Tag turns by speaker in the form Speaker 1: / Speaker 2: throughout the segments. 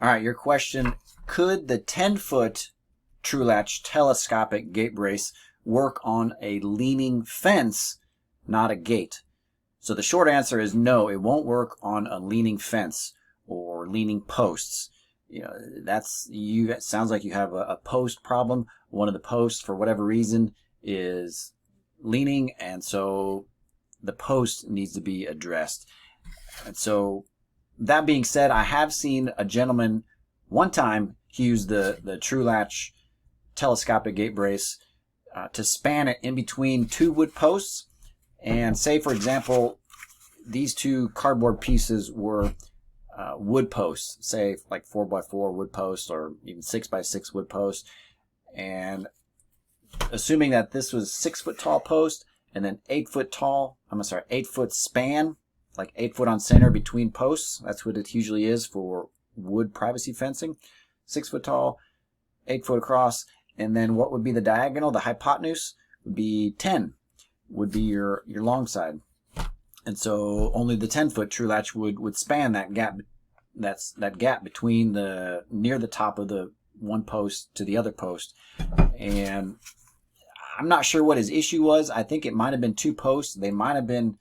Speaker 1: All right, your question, could the 10-foot True Latch telescopic gate brace work on a leaning fence, not a gate? So the short answer is no, it won't work on a leaning fence or leaning posts. You know, it sounds like you have a post problem. One of the posts, for whatever reason, is leaning, and so the post needs to be addressed. And so, that being said, I have seen a gentleman one time use the True Latch telescopic gate brace to span it in between two wood posts. And say, for example, these two cardboard pieces were wood posts, say like 4x4 wood posts or even 6x6 wood posts. And assuming that this was 6-foot tall post and then 8-foot tall, 8-foot span, like 8 foot on center between posts. That's what it usually is for wood privacy fencing. 6 foot tall, 8 foot across, and then what would be the diagonal? The hypotenuse would be 10, would be your long side. And so only the 10-foot True Latch would span that gap. That's that gap between near the top of the one post to the other post. And I'm not sure what his issue was. I think it might have been two posts. They might have been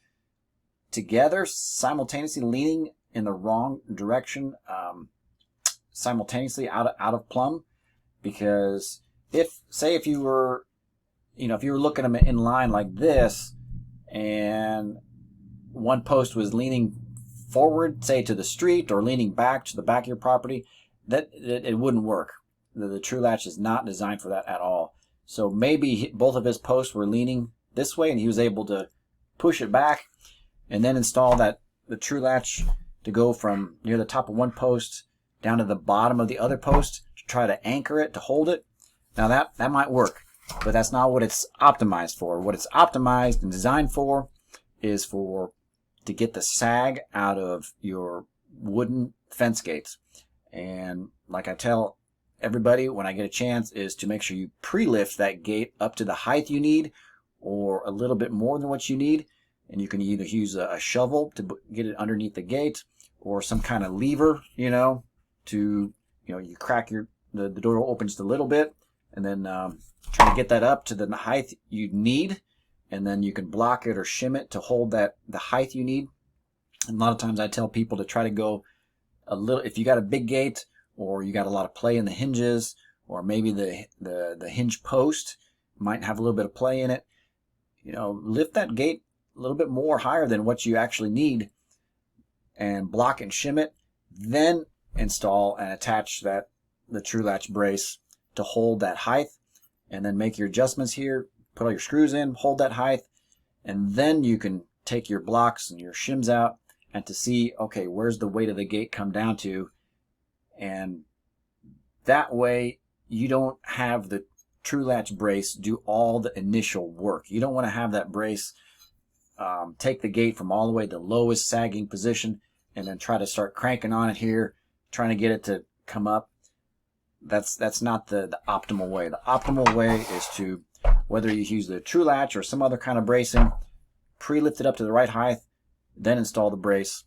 Speaker 1: together simultaneously leaning in the wrong direction, simultaneously out of plumb. Because if you were looking at them in line like this, and one post was leaning forward, say to the street, or leaning back to the back of your property, that it wouldn't work. The True Latch is not designed for that at all. So maybe both of his posts were leaning this way, and he was able to push it back and then install the True Latch to go from near the top of one post down to the bottom of the other post to try to anchor it, to hold it. Now that might work, but that's not what it's optimized for. What it's optimized and designed for is to get the sag out of your wooden fence gates. And like I tell everybody when I get a chance, is to make sure you pre-lift that gate up to the height you need, or a little bit more than what you need. And you can either use a shovel to get it underneath the gate, or some kind of lever, you crack the door open just a little bit, and then try to get that up to the height you need, and then you can block it or shim it to hold the height you need. And a lot of times I tell people to try to go a little, if you got a big gate, or you got a lot of play in the hinges, or maybe the hinge post might have a little bit of play in it, lift that gate a little bit more higher than what you actually need, and block and shim it, then install and attach the True Latch brace to hold that height, and then make your adjustments here, put all your screws in, hold that height, and then you can take your blocks and your shims out and to see, okay, where's the weight of the gate come down to. And that way you don't have the True Latch brace do all the initial work. You don't want to have that brace take the gate from all the way to the lowest sagging position and then try to start cranking on it here, trying to get it to come up. That's not the optimal way. The optimal way is to, whether you use the True Latch or some other kind of bracing, pre-lift it up to the right height, then install the brace,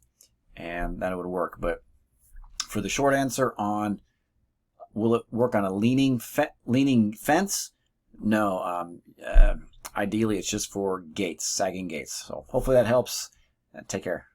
Speaker 1: and that would work. But for the short answer on will it work on a leaning fence, no. Ideally, it's just for gates, sagging gates. So hopefully that helps. Take care.